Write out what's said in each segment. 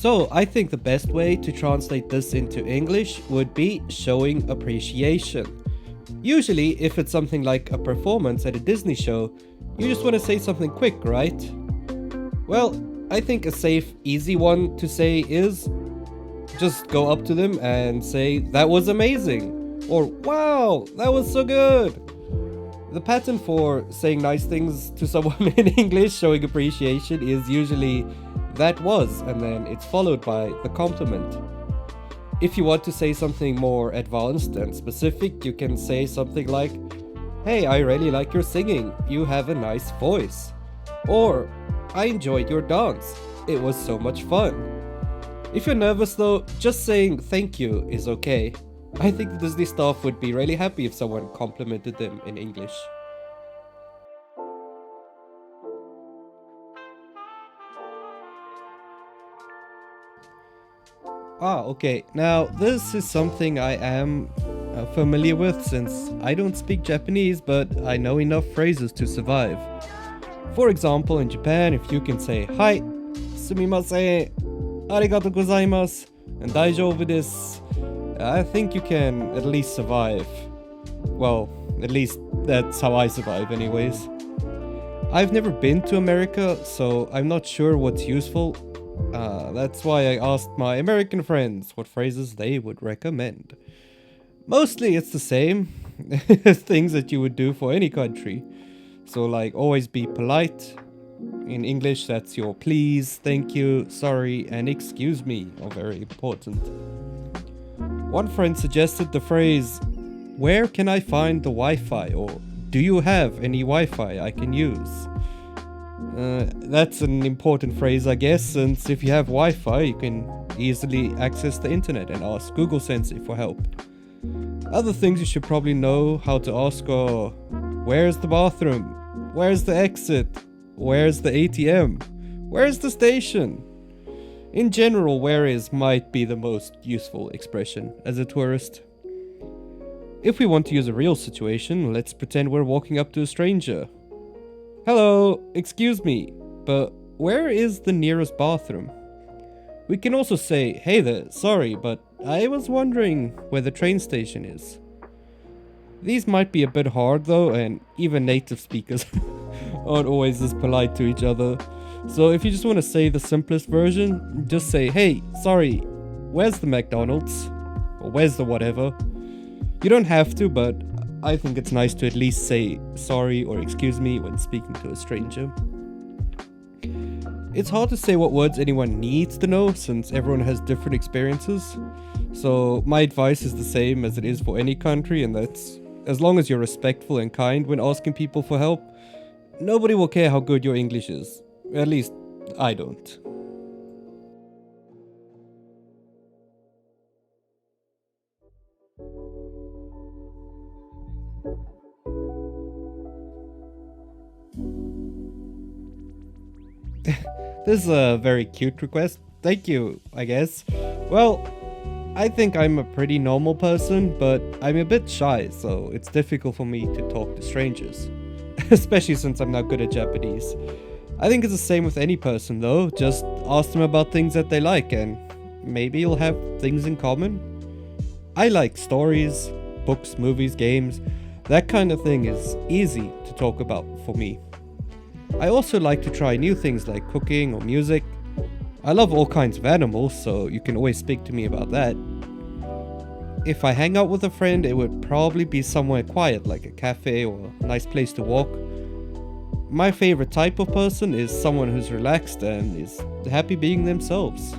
So, I think the best way to translate this into English would be showing appreciation. Usually, if it's something like a performance at a Disney show, you just want to say something quick, right? Well, I think a safe, easy one to say is just go up to them and say, "That was amazing," or "Wow, that was so good." The pattern for saying nice things to someone in English showing appreciation is usually "that was," and then it's followed by the compliment. If you want to say something more advanced and specific, you can say something like, "Hey, I really like your singing, you have a nice voice." Or, "I enjoyed your dance, it was so much fun." If you're nervous though, just saying thank you is okay. I think the Disney staff would be really happy if someone complimented them in English. Okay. Now, this is something I am familiar with since I don't speak Japanese, but I know enough phrases to survive. For example, in Japan, if you can say "Hai, sumimasen, arigatou gozaimasu," and "daijoubu desu," I think you can at least survive. Well, at least that's how I survive, anyways. I've never been to America, so I'm not sure what's useful. That's why I asked my American friends what phrases they would recommend. Mostly it's the same things that you would do for any country. So, like, always be polite. In English, that's your please, thank you, sorry, and excuse me are very important. One friend suggested the phrase, "Where can I find the Wi Fi?" or "Do you have any Wi Fi I can use?" That's an important phrase, I guess, since if you have Wi Fi, you can easily access the internet and ask Google Sensei for help. Other things you should probably know how to ask are, "Where's the bathroom? Where's the exit? Where's the ATM? Where's the station?" In general, "where is" might be the most useful expression as a tourist. If we want to use a real situation, let's pretend we're walking up to a stranger. "Hello, excuse me, but where is the nearest bathroom?" We can also say, "Hey there, sorry, but I was wondering where the train station is." These might be a bit hard though, and even native speakers aren't always as polite to each other. So if you just want to say the simplest version, just say, "Hey, sorry, where's the McDonald's?" Or "Where's the whatever?" You don't have to, but I think it's nice to at least say sorry or excuse me when speaking to a stranger. It's hard to say what words anyone needs to know since everyone has different experiences. So my advice is the same as it is for any country, and that's as long as you're respectful and kind when asking people for help, nobody will care how good your English is. At least, I don't. This is a very cute request. Thank you, I guess. Well, I think I'm a pretty normal person, but I'm a bit shy, so it's difficult for me to talk to strangers. Especially since I'm not good at Japanese. I think it's the same with any person though, just ask them about things that they like and maybe you'll have things in common. I like stories, books, movies, games. That kind of thing is easy to talk about for me. I also like to try new things like cooking or music. I love all kinds of animals, so you can always speak to me about that. If I hang out with a friend, it would probably be somewhere quiet like a cafe or a nice place to walk. My favorite type of person is someone who's relaxed and is happy being themselves.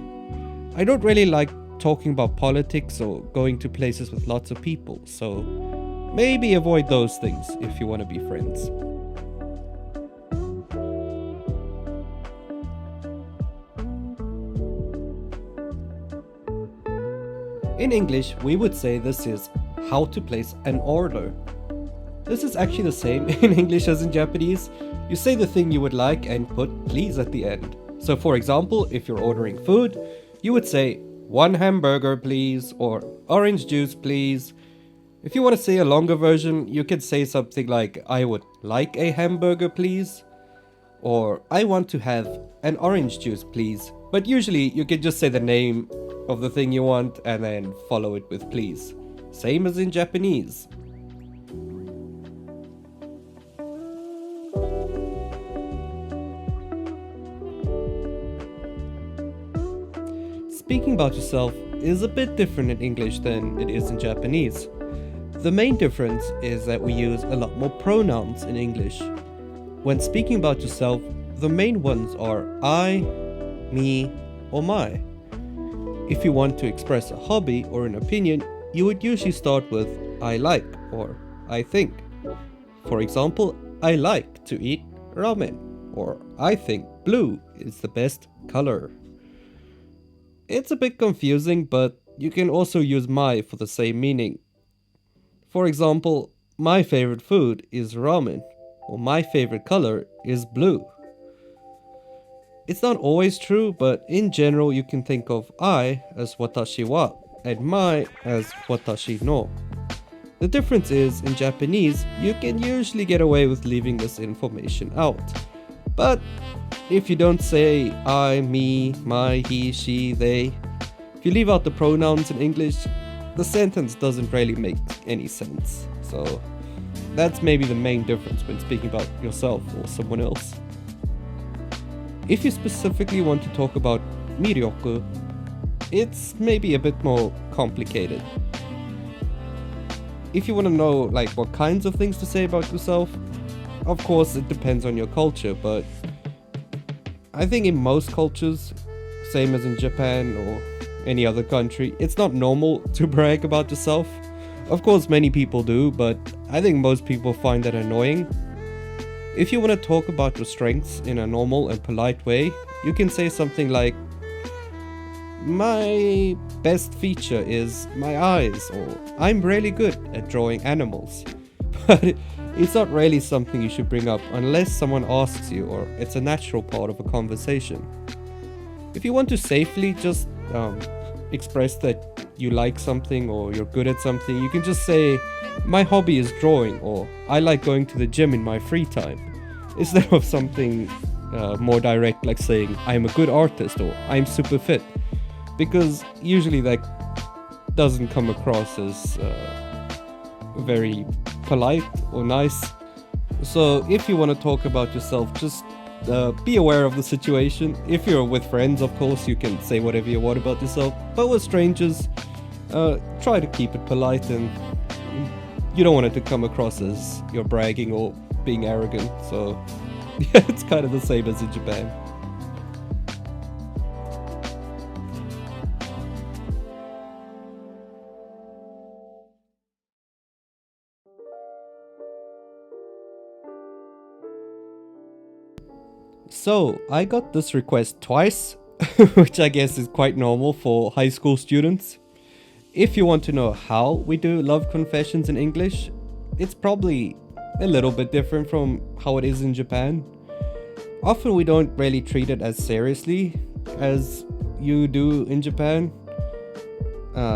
I don't really like talking about politics or going to places with lots of people, so maybe avoid those things if you want to be friends. In English, we would say this is how to place an order. This is actually the same in English as in Japanese. You say the thing you would like and put please at the end. So for example, if you're ordering food, you would say 1 hamburger please or orange juice please. If you want to say a longer version, you can say something like I would like a hamburger please. Or I want to have an orange juice, please. But usually you can just say the name of the thing you want and then follow it with please. Same as in Japanese. Speaking about yourself is a bit different in English than it is in Japanese. The main difference is that we use a lot more pronouns in English. When speaking about yourself, the main ones are I, me, or my. If you want to express a hobby or an opinion, you would usually start with I like or I think. For example, I like to eat ramen, or I think blue is the best color. It's a bit confusing, but you can also use my for the same meaning. For example, my favorite food is ramen, or my favorite color is blue. It's not always true, but in general you can think of I as watashi wa and my as watashi no. The difference is, in Japanese, you can usually get away with leaving this information out. But if you don't say I, me, my, he, she, they, if you leave out the pronouns in English, the sentence doesn't really make any sense. So that's maybe the main difference when speaking about yourself or someone else. If you specifically want to talk about miryoku, it's maybe a bit more complicated. If you want to know like what kinds of things to say about yourself, of course it depends on your culture, but I think in most cultures, same as in Japan or any other country, it's not normal to brag about yourself. Of course many people do, but I think most people find that annoying. If you want to talk about your strengths in a normal and polite way, you can say something like, my best feature is my eyes, or I'm really good at drawing animals. But it's not really something you should bring up unless someone asks you or it's a natural part of a conversation. If you want to safely just express that you like something or you're good at something, you can just say, my hobby is drawing, or I like going to the gym in my free time, instead of something more direct like saying I'm a good artist or I'm super fit, because usually that doesn't come across as very polite or nice. So if you want to talk about yourself, just be aware of the situation. If you're with friends, of course, you can say whatever you want about yourself, but with strangers, try to keep it polite, and you don't want it to come across as you're bragging or being arrogant. So yeah, it's kind of the same as in Japan. So, I got this request twice, which I guess is quite normal for high school students. If you want to know how we do love confessions in English, it's probably a little bit different from how it is in Japan. Often we don't really treat it as seriously as you do in Japan.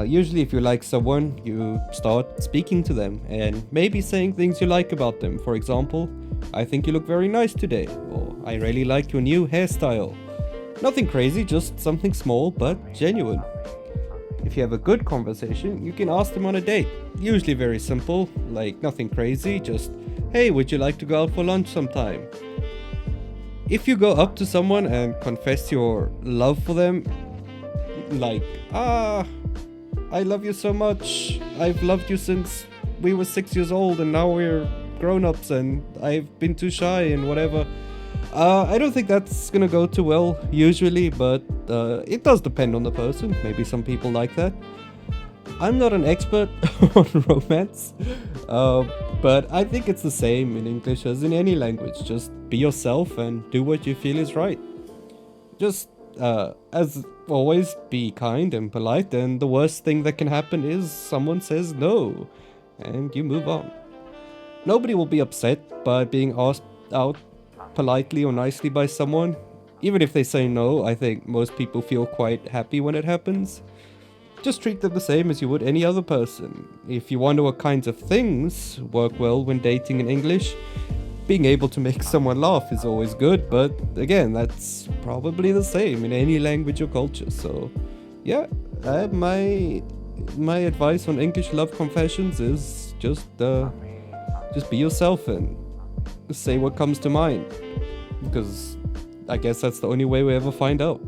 Usually if you like someone, you start speaking to them and maybe saying things you like about them. For example, I think you look very nice today, or I really like your new hairstyle. Nothing crazy, just something small but genuine. If you have a good conversation, you can ask them on a date. Usually very simple, like nothing crazy, just, hey, would you like to go out for lunch sometime? If you go up to someone and confess your love for them, like, I love you so much, I've loved you since we were 6 years old and now we're grown-ups and I've been too shy and whatever. I don't think that's gonna go too well usually, but it does depend on the person. Maybe some people like that. I'm not an expert on romance, but I think it's the same in English as in any language. Just be yourself and do what you feel is right. Just, as always, be kind and polite, and the worst thing that can happen is someone says no, and you move on. Nobody will be upset by being asked out politely or nicely by someone. Even if they say no, I think most people feel quite happy when it happens. Just treat them the same as you would any other person. If you wonder what kinds of things work well when dating in English, Being able to make someone laugh is always good, but again, that's probably the same in any language or culture. So, yeah, my advice on English love confessions is just be yourself and say what comes to mind, because I guess that's the only way we ever find out.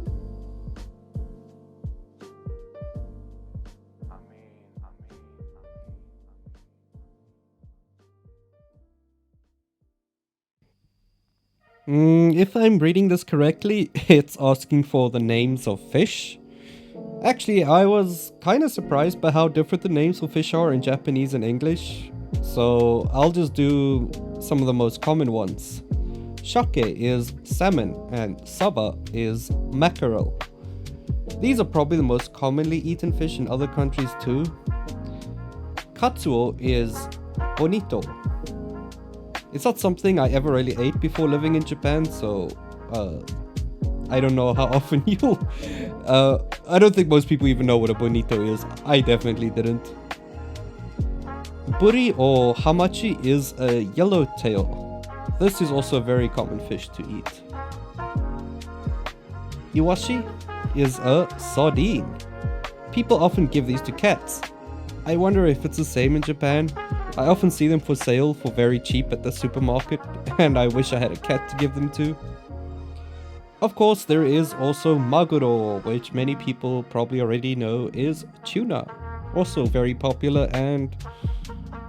If I'm reading this correctly, it's asking for the names of fish. Actually, I was kind of surprised by how different the names of fish are in Japanese and English, so I'll just do some of the most common ones. Shake is salmon, and saba is mackerel. These are probably the most commonly eaten fish in other countries too. Katsuo is bonito. It's not something I ever really ate before living in Japan, so I don't know how often you'll. I don't think most people even know what a bonito is. I definitely didn't. Buri or hamachi is a yellowtail. This is also a very common fish to eat. Iwashi is a sardine. People often give these to cats. I wonder if it's the same in Japan. I often see them for sale for very cheap at the supermarket, and I wish I had a cat to give them to. Of course, there is also maguro, which many people probably already know is tuna. Also very popular, and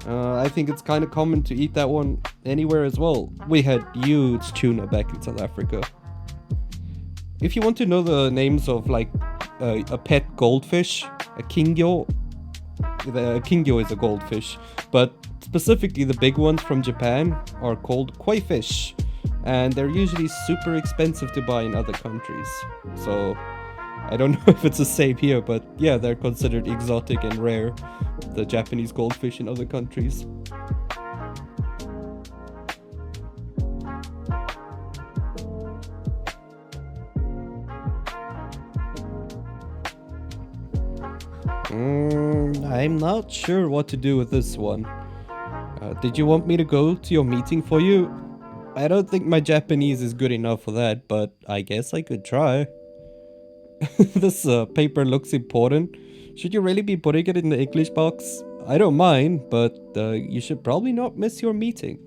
I think it's kind of common to eat that one anywhere as well. We had huge tuna back in South Africa. If you want to know the names of like a pet goldfish, a kingyo. The kingyo is a goldfish, but specifically the big ones from Japan are called koi fish, and they're usually super expensive to buy in other countries. So I don't know if it's the same here, but yeah, they're considered exotic and rare, the Japanese goldfish in other countries. I'm not sure what to do with this one. Did you want me to go to your meeting for you? I don't think my Japanese is good enough for that, but I guess I could try. This paper looks important. Should you really be putting it in the English box? I don't mind, but you should probably not miss your meeting.